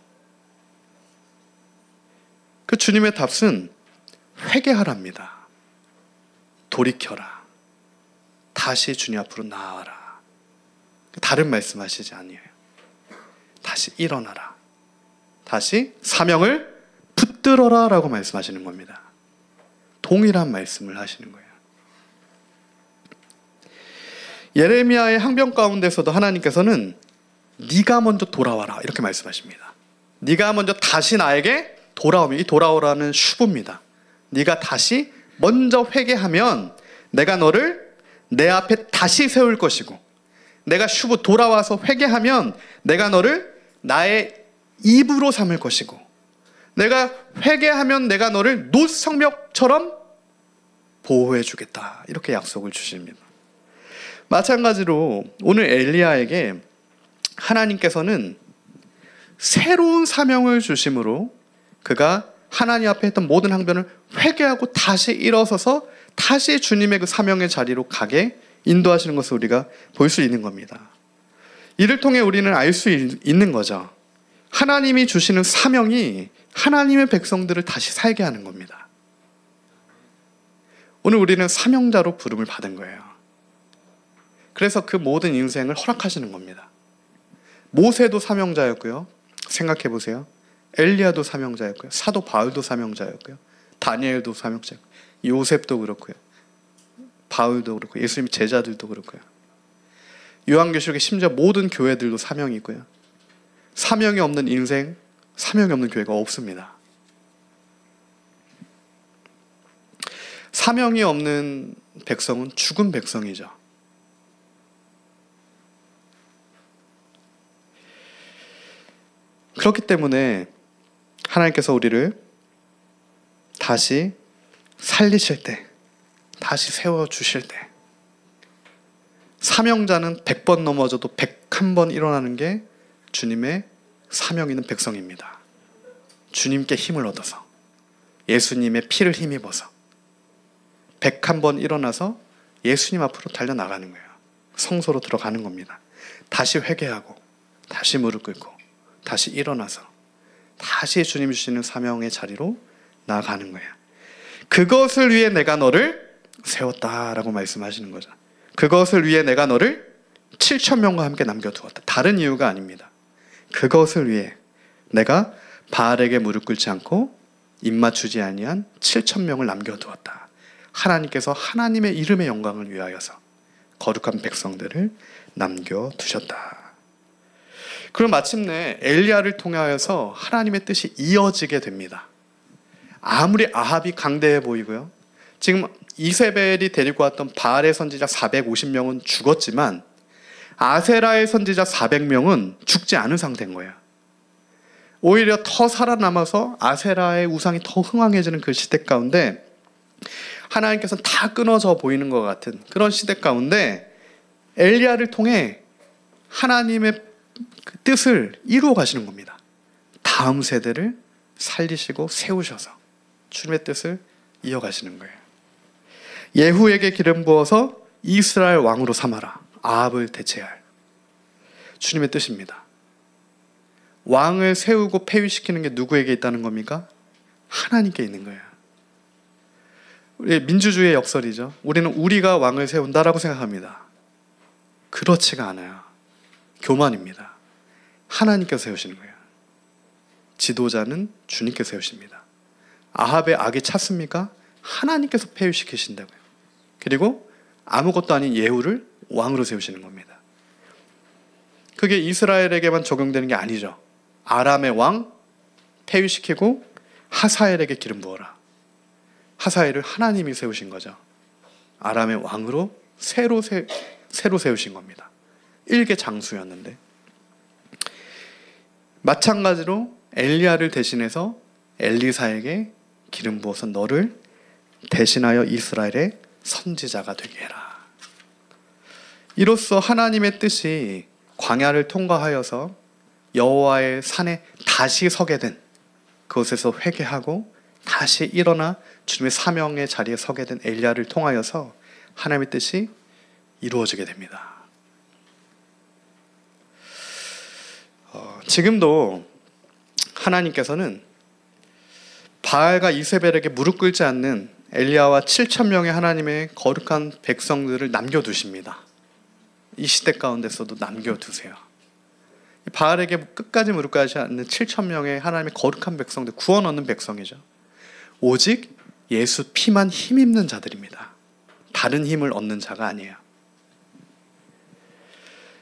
그 주님의 답은 회개하랍니다. 돌이켜라. 다시 주님 앞으로 나아와라. 다른 말씀하시지 아니에요. 다시 일어나라. 다시 사명을 붙들어라 라고 말씀하시는 겁니다. 동일한 말씀을 하시는 거예요. 예레미야의 항변 가운데서도 하나님께서는 네가 먼저 돌아와라 이렇게 말씀하십니다. 네가 먼저 다시 나에게 돌아오면, 이 돌아오라는 슈브입니다. 네가 다시 먼저 회개하면 내가 너를 내 앞에 다시 세울 것이고, 내가 슈브 돌아와서 회개하면 내가 너를 나의 입으로 삼을 것이고, 내가 회개하면 내가 너를 놋 성벽처럼 보호해 주겠다 이렇게 약속을 주십니다. 마찬가지로 오늘 엘리야에게 하나님께서는 새로운 사명을 주심으로 그가 하나님 앞에 했던 모든 항변을 회개하고 다시 일어서서 다시 주님의 그 사명의 자리로 가게 인도하시는 것을 우리가 볼 수 있는 겁니다. 이를 통해 우리는 알 수 있는 거죠. 하나님이 주시는 사명이 하나님의 백성들을 다시 살게 하는 겁니다. 오늘 우리는 사명자로 부름을 받은 거예요. 그래서 그 모든 인생을 허락하시는 겁니다. 모세도 사명자였고요. 생각해 보세요. 엘리야도 사명자였고요. 사도 바울도 사명자였고요. 다니엘도 사명자였고요. 요셉도 그렇고요. 바울도 그렇고 예수님의 제자들도 그렇고요. 요한계시록에 심지어 모든 교회들도 사명이 있고요. 사명이 없는 인생, 사명이 없는 교회가 없습니다. 사명이 없는 백성은 죽은 백성이죠. 그렇기 때문에 하나님께서 우리를 다시 살리실 때, 다시 세워주실 때, 사명자는 100번 넘어져도 101번 일어나는 게 주님의 사명 있는 백성입니다. 주님께 힘을 얻어서, 예수님의 피를 힘입어서 101번 일어나서 예수님 앞으로 달려나가는 거예요. 성소로 들어가는 겁니다. 다시 회개하고, 다시 무릎 꿇고, 다시 일어나서 다시 주님 주시는 사명의 자리로 나아가는 거예요. 그것을 위해 내가 너를 세웠다라고 말씀하시는 거죠. 그것을 위해 내가 너를 7,000명과 함께 남겨두었다. 다른 이유가 아닙니다. 그것을 위해 내가 바알에게 무릎 꿇지 않고 입맞추지 아니한 7,000명을 남겨두었다. 하나님께서 하나님의 이름의 영광을 위하여서 거룩한 백성들을 남겨두셨다. 그럼 마침내 엘리야를 통하여서 하나님의 뜻이 이어지게 됩니다. 아무리 아합이 강대해 보이고요, 지금 이세벨이 데리고 왔던 바알의 선지자 450명은 죽었지만 아세라의 선지자 400명은 죽지 않은 상태인 거예요. 오히려 더 살아남아서 아세라의 우상이 더 흥왕해지는 그 시대 가운데 하나님께서는 다 끊어져 보이는 것 같은 그런 시대 가운데 엘리야를 통해 하나님의 그 뜻을 이루어 가시는 겁니다. 다음 세대를 살리시고 세우셔서 주님의 뜻을 이어가시는 거예요. 예후에게 기름 부어서 이스라엘 왕으로 삼아라. 아합을 대체할 주님의 뜻입니다. 왕을 세우고 폐위시키는 게 누구에게 있다는 겁니까? 하나님께 있는 거예요. 우리 민주주의의 역설이죠. 우리는 우리가 왕을 세운다라고 생각합니다. 그렇지가 않아요. 교만입니다. 하나님께서 세우시는 거예요. 지도자는 주님께서 세우십니다. 아합의 악이 찼습니까? 하나님께서 폐위시키신다고요. 그리고 아무것도 아닌 예후를 왕으로 세우시는 겁니다. 그게 이스라엘에게만 적용되는 게 아니죠. 아람의 왕 폐위시키고 하사엘에게 기름 부어라. 하사엘을 하나님이 세우신 거죠. 아람의 왕으로 새로 세우신 겁니다. 일개 장수였는데. 마찬가지로 엘리야를 대신해서 엘리사에게 기름 부어서 너를 대신하여 이스라엘의 선지자가 되게 해라. 이로써 하나님의 뜻이 광야를 통과하여서 여호와의 산에 다시 서게 된, 그곳에서 회개하고 다시 일어나 주님의 사명의 자리에 서게 된 엘리야를 통하여서 하나님의 뜻이 이루어지게 됩니다. 지금도 하나님께서는 바알과 이세벨에게 무릎 꿇지 않는 엘리야와 7,000명의 하나님의 거룩한 백성들을 남겨두십니다. 이 시대 가운데서도 남겨두세요. 바알에게 끝까지 무릎 꿇지 않는 7,000명의 하나님의 거룩한 백성들, 구원 얻는 백성이죠. 오직 예수 피만 힘입는 자들입니다. 다른 힘을 얻는 자가 아니에요.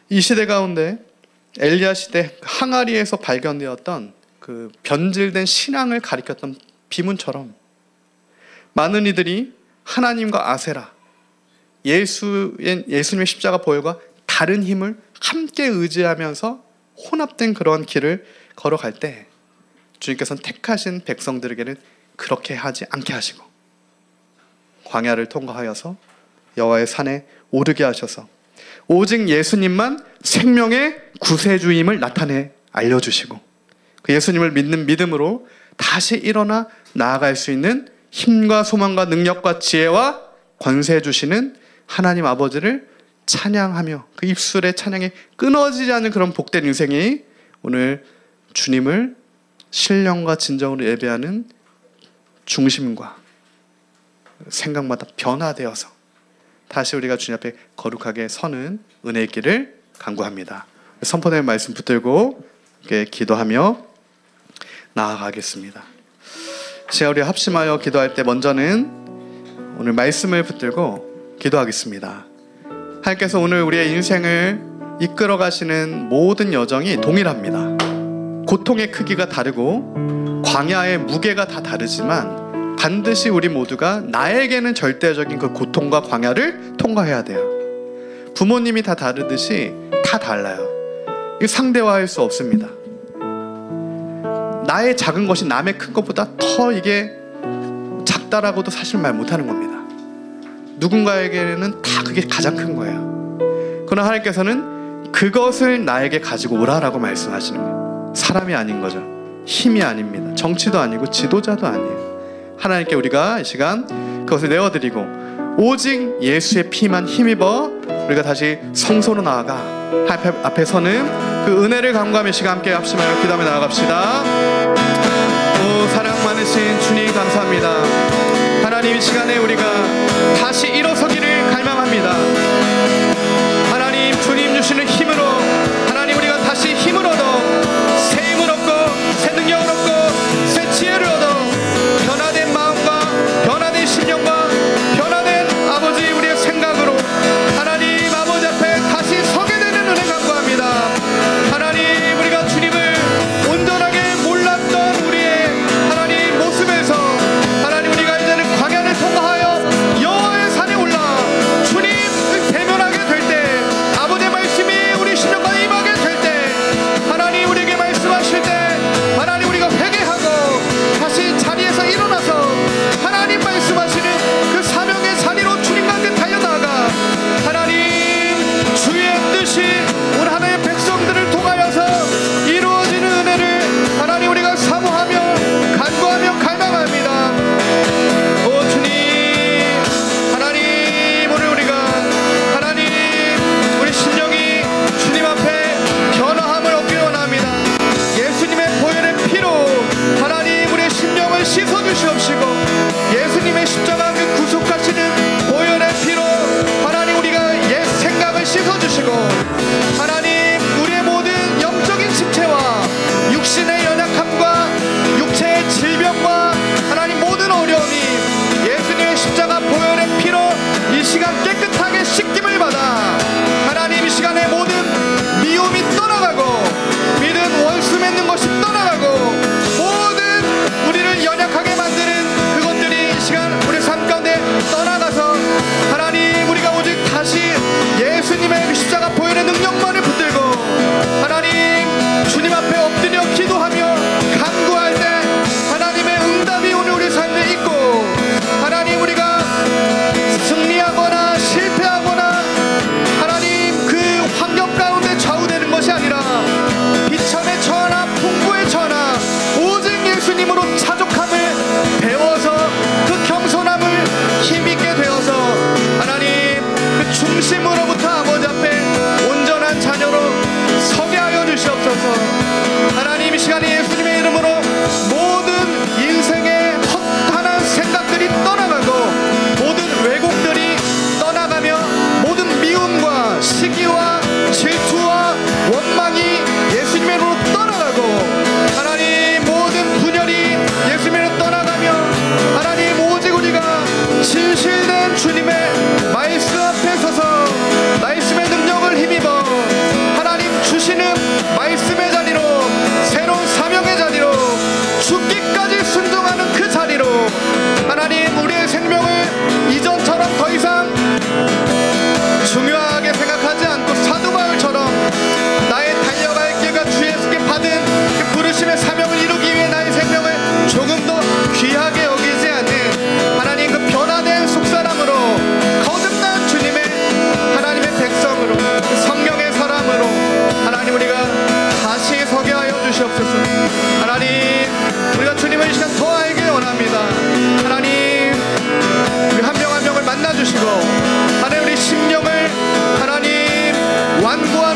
이 시대 가운데 엘리야 시대 항아리에서 발견되었던 그 변질된 신앙을 가리켰던 비문처럼 많은 이들이 하나님과 아세라, 예수님의 십자가 보혈과 다른 힘을 함께 의지하면서 혼합된 그러한 길을 걸어갈 때 주님께서는 택하신 백성들에게는 그렇게 하지 않게 하시고 광야를 통과하여서 여호와의 산에 오르게 하셔서 오직 예수님만 생명의 구세주임을 나타내 알려주시고 그 예수님을 믿는 믿음으로 다시 일어나 나아갈 수 있는 힘과 소망과 능력과 지혜와 권세 주시는 하나님 아버지를 찬양하며 그 입술의 찬양이 끊어지지 않는 그런 복된 인생이 오늘 주님을 신령과 진정으로 예배하는 중심과 생각마다 변화되어서 다시 우리가 주님 앞에 거룩하게 서는 은혜의 길을 간구합니다. 선포된 말씀 붙들고 기도하며 나아가겠습니다. 시간 우리 합심하여 기도할 때 먼저는 오늘 말씀을 붙들고 기도하겠습니다. 하나님께서 오늘 우리의 인생을 이끌어 가시는 모든 여정이 동일합니다. 고통의 크기가 다르고 광야의 무게가 다 다르지만 반드시 우리 모두가 나에게는 절대적인 그 고통과 광야를 통과해야 돼요. 부모님이 다 다르듯이 다 달라요. 이거 상대화할 수 없습니다. 나의 작은 것이 남의 큰 것보다 더 이게 작다라고도 사실 말 못하는 겁니다. 누군가에게는 다 그게 가장 큰 거예요. 그러나 하나님께서는 그것을 나에게 가지고 오라라고 말씀하시는 거예요. 사람이 아닌 거죠. 힘이 아닙니다. 정치도 아니고 지도자도 아니에요. 하나님께 우리가 이 시간 그것을 내어드리고 오직 예수의 피만 힘입어 우리가 다시 성소로 나아가 하나님 앞에 서는 그 은혜를 간구하며 시간 함께 합심하여 기도하며 나아갑시다. 오 사랑 많으신 주님 감사합니다. 하나님 이 시간에 우리가 다시 일어서기를 갈망합니다. 하나님 주님 주시는 힘으로 하나님 우리가 다시 힘을 얻어 새 힘을 얻고 새 능력을 얻고 새 지혜를 얻어 변화된 마음과 변화된 심령과 변화된 아버지 우리의 생각으로 하나님 아버지 앞에 다시 서게 되는 은혜 간구합니다. 하나님 우리가 주님을 온전하게 몰랐던 우리의 하나님 모습에서 하나님 우리가 이제는 광야를 통과하여 여호와의 산에 올라 주님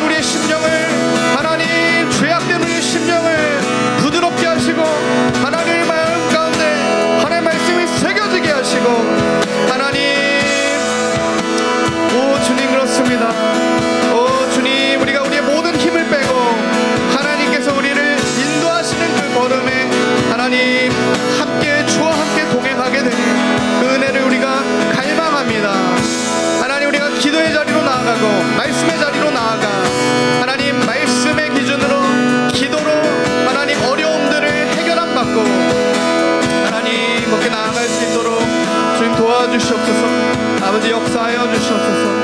우리의 심령을 하나님 죄악된 우리의 심령을 부드럽게 하시고 하나님의 마음 가운데 하나님의 말씀이 새겨지게 하시고 하나님 오 주님 그렇습니다. 오 주님 우리가 우리의 모든 힘을 빼고 하나님께서 우리를 인도하시는 그 걸음에 하나님 함께 주와 함께 동행하게 되는 그 은혜를 우리가 갈망합니다. 하나님 우리가 기도의 자리로 나아가고 말씀의 자리로 나아가 하나님 말씀의 기준으로 기도로 하나님 어려움들을 해결함 받고 하나님 그렇게 나아갈 수 있도록 주님 도와주시옵소서. 아버지 역사하여 주시옵소서.